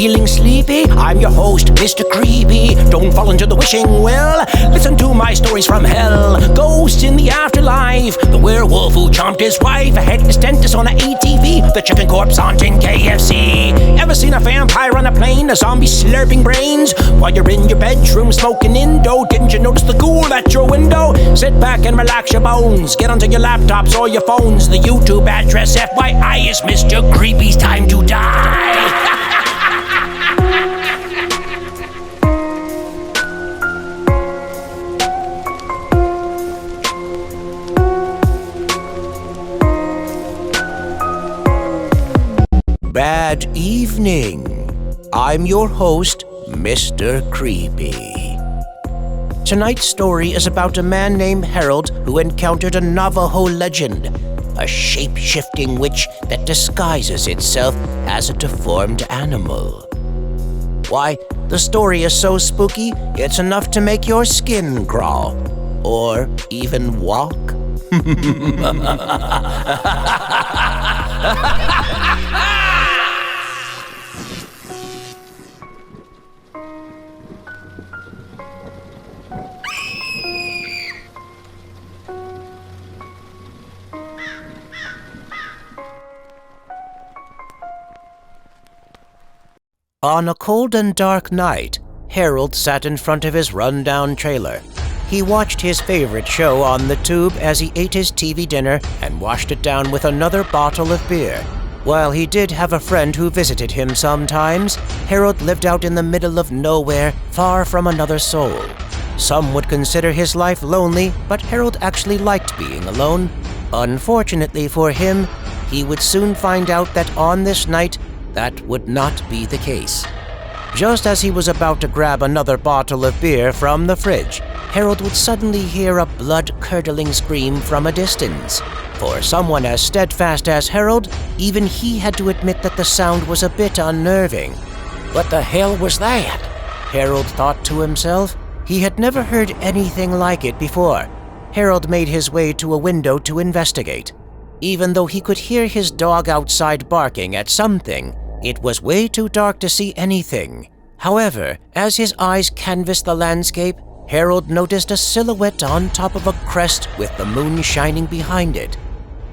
Feeling sleepy? I'm your host, Mr. Creepy. Don't fall into the wishing well. Listen to my stories from hell. Ghosts in the afterlife. The werewolf who chomped his wife. A headless dentist on a ATV. The chicken corpse haunting KFC. Ever seen a vampire on a plane? A zombie slurping brains? While you're in your bedroom smoking Indo, didn't you notice the ghoul at your window? Sit back and relax your bones. Get onto your laptops or your phones. The YouTube address FYI is Mr. Creepy's time to die. Bad evening. I'm your host, Mr. Creepy. Tonight's story is about a man named Harold who encountered a Navajo legend, a shape-shifting witch that disguises itself as a deformed animal. Why, the story is so spooky, it's enough to make your skin crawl, or even walk. On a cold and dark night, Harold sat in front of his run-down trailer. He watched his favorite show on the tube as he ate his TV dinner and washed it down with another bottle of beer. While he did have a friend who visited him sometimes, Harold lived out in the middle of nowhere, far from another soul. Some would consider his life lonely, but Harold actually liked being alone. Unfortunately for him, he would soon find out that on this night, that would not be the case. Just as he was about to grab another bottle of beer from the fridge, Harold would suddenly hear a blood-curdling scream from a distance. For someone as steadfast as Harold, even he had to admit that the sound was a bit unnerving. What the hell was that? Harold thought to himself. He had never heard anything like it before. Harold made his way to a window to investigate. Even though he could hear his dog outside barking at something, it was way too dark to see anything. However, as his eyes canvassed the landscape, Harold noticed a silhouette on top of a crest with the moon shining behind it.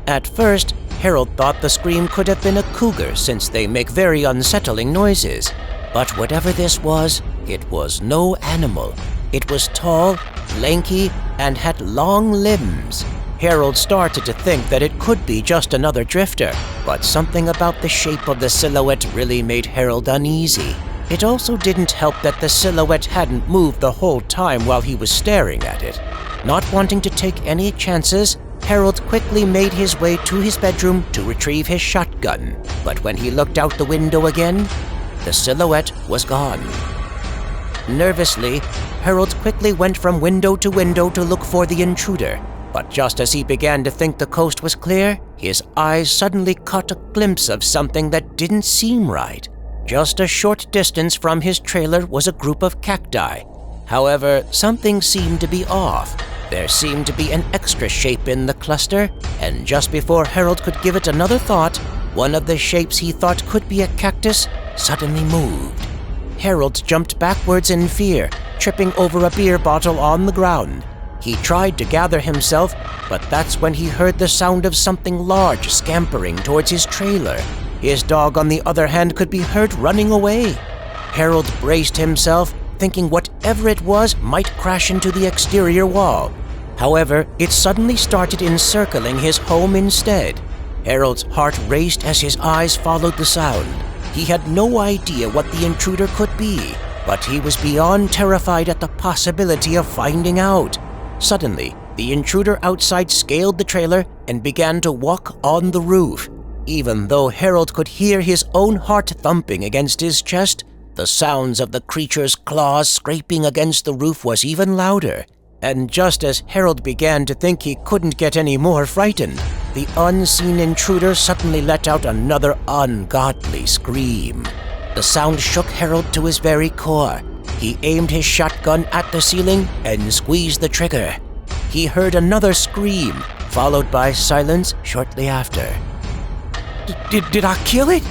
At first, Harold thought the scream could have been a cougar since they make very unsettling noises. But whatever this was, it was no animal. It was tall, lanky, and had long limbs. Harold started to think that it could be just another drifter, but something about the shape of the silhouette really made Harold uneasy. It also didn't help that the silhouette hadn't moved the whole time while he was staring at it. Not wanting to take any chances, Harold quickly made his way to his bedroom to retrieve his shotgun. But when he looked out the window again, the silhouette was gone. Nervously, Harold quickly went from window to window to look for the intruder. But just as he began to think the coast was clear, his eyes suddenly caught a glimpse of something that didn't seem right. Just a short distance from his trailer was a group of cacti. However, something seemed to be off. There seemed to be an extra shape in the cluster, and just before Harold could give it another thought, one of the shapes he thought could be a cactus suddenly moved. Harold jumped backwards in fear, tripping over a beer bottle on the ground. He tried to gather himself, but that's when he heard the sound of something large scampering towards his trailer. His dog, on the other hand, could be heard running away. Harold braced himself, thinking whatever it was might crash into the exterior wall. However, it suddenly started encircling his home instead. Harold's heart raced as his eyes followed the sound. He had no idea what the intruder could be, but he was beyond terrified at the possibility of finding out. Suddenly, the intruder outside scaled the trailer and began to walk on the roof. Even though Harold could hear his own heart thumping against his chest, the sounds of the creature's claws scraping against the roof was even louder. And just as Harold began to think he couldn't get any more frightened, the unseen intruder suddenly let out another ungodly scream. The sound shook Harold to his very core. He aimed his shotgun at the ceiling and squeezed the trigger. He heard another scream, followed by silence shortly after. Did I kill it?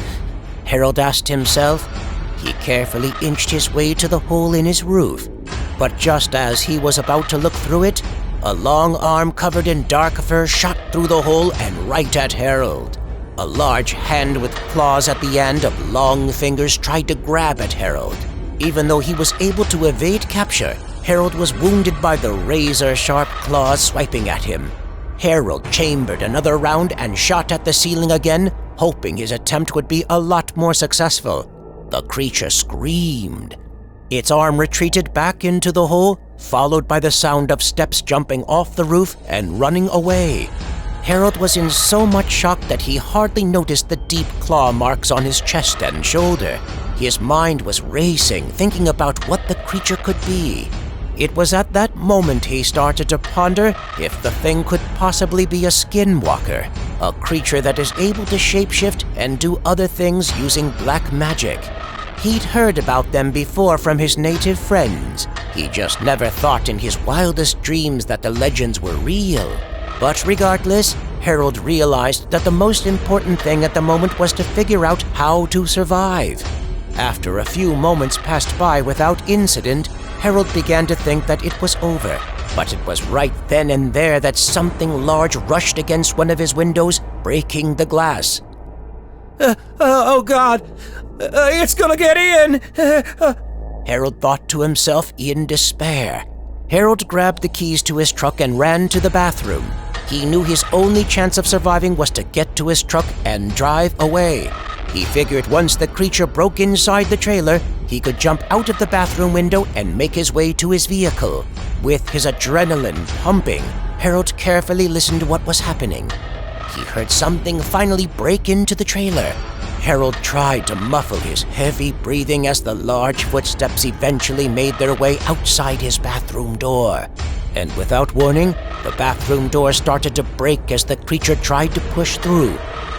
Harold asked himself. He carefully inched his way to the hole in his roof. But just as he was about to look through it, a long arm covered in dark fur shot through the hole and right at Harold. A large hand with claws at the end of long fingers tried to grab at Harold. Even though he was able to evade capture, Harold was wounded by the razor-sharp claws swiping at him. Harold chambered another round and shot at the ceiling again, hoping his attempt would be a lot more successful. The creature screamed. Its arm retreated back into the hole, followed by the sound of steps jumping off the roof and running away. Harold was in so much shock that he hardly noticed the deep claw marks on his chest and shoulder. His mind was racing, thinking about what the creature could be. It was at that moment he started to ponder if the thing could possibly be a Skinwalker, a creature that is able to shapeshift and do other things using black magic. He'd heard about them before from his native friends. He just never thought in his wildest dreams that the legends were real. But regardless, Harold realized that the most important thing at the moment was to figure out how to survive. After a few moments passed by without incident, Harold began to think that it was over. But it was right then and there that something large rushed against one of his windows, breaking the glass. Oh God! It's gonna get in! Harold thought to himself in despair. Harold grabbed the keys to his truck and ran to the bathroom. He knew his only chance of surviving was to get to his truck and drive away. He figured once the creature broke inside the trailer, he could jump out of the bathroom window and make his way to his vehicle. With his adrenaline pumping, Harold carefully listened to what was happening. He heard something finally break into the trailer. Harold tried to muffle his heavy breathing as the large footsteps eventually made their way outside his bathroom door. And without warning, the bathroom door started to break as the creature tried to push through.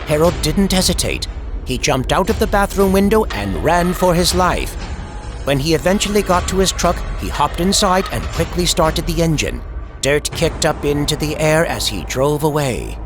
Harold didn't hesitate. He jumped out of the bathroom window and ran for his life. When he eventually got to his truck, he hopped inside and quickly started the engine. Dirt kicked up into the air as he drove away.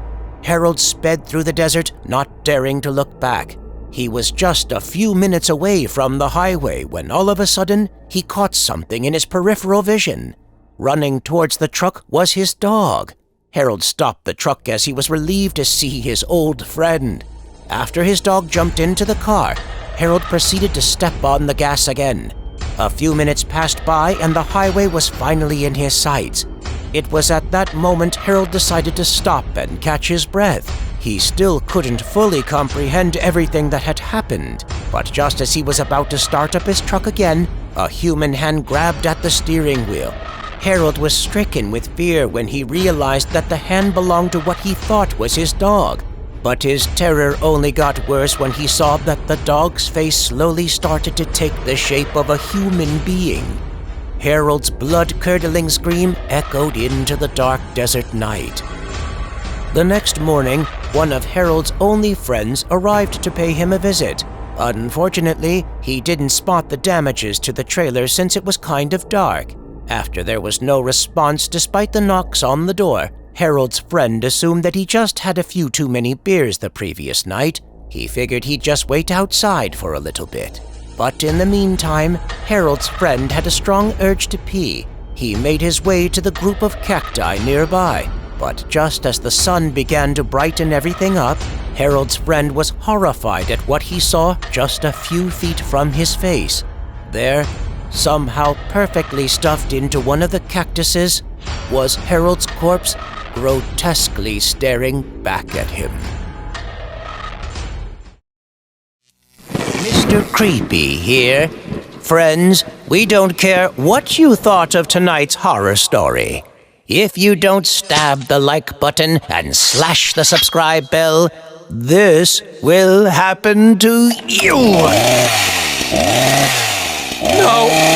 Harold sped through the desert, not daring to look back. He was just a few minutes away from the highway when all of a sudden, he caught something in his peripheral vision. Running towards the truck was his dog. Harold stopped the truck as he was relieved to see his old friend. After his dog jumped into the car, Harold proceeded to step on the gas again. A few minutes passed by and the highway was finally in his sights. It was at that moment Harold decided to stop and catch his breath. He still couldn't fully comprehend everything that had happened, but just as he was about to start up his truck again, a human hand grabbed at the steering wheel. Harold was stricken with fear when he realized that the hand belonged to what he thought was his dog. But his terror only got worse when he saw that the dog's face slowly started to take the shape of a human being. Harold's blood-curdling scream echoed into the dark desert night. The next morning, one of Harold's only friends arrived to pay him a visit. Unfortunately, he didn't spot the damages to the trailer since it was kind of dark. After there was no response despite the knocks on the door, Harold's friend assumed that he just had a few too many beers the previous night. He figured he'd just wait outside for a little bit. But in the meantime, Harold's friend had a strong urge to pee. He made his way to the group of cacti nearby. But just as the sun began to brighten everything up, Harold's friend was horrified at what he saw just a few feet from his face. There, somehow perfectly stuffed into one of the cactuses, was Harold's corpse, grotesquely staring back at him. Mr. Creepy here. Friends, we don't care what you thought of tonight's horror story. If you don't stab the like button and slash the subscribe bell, this will happen to you. No!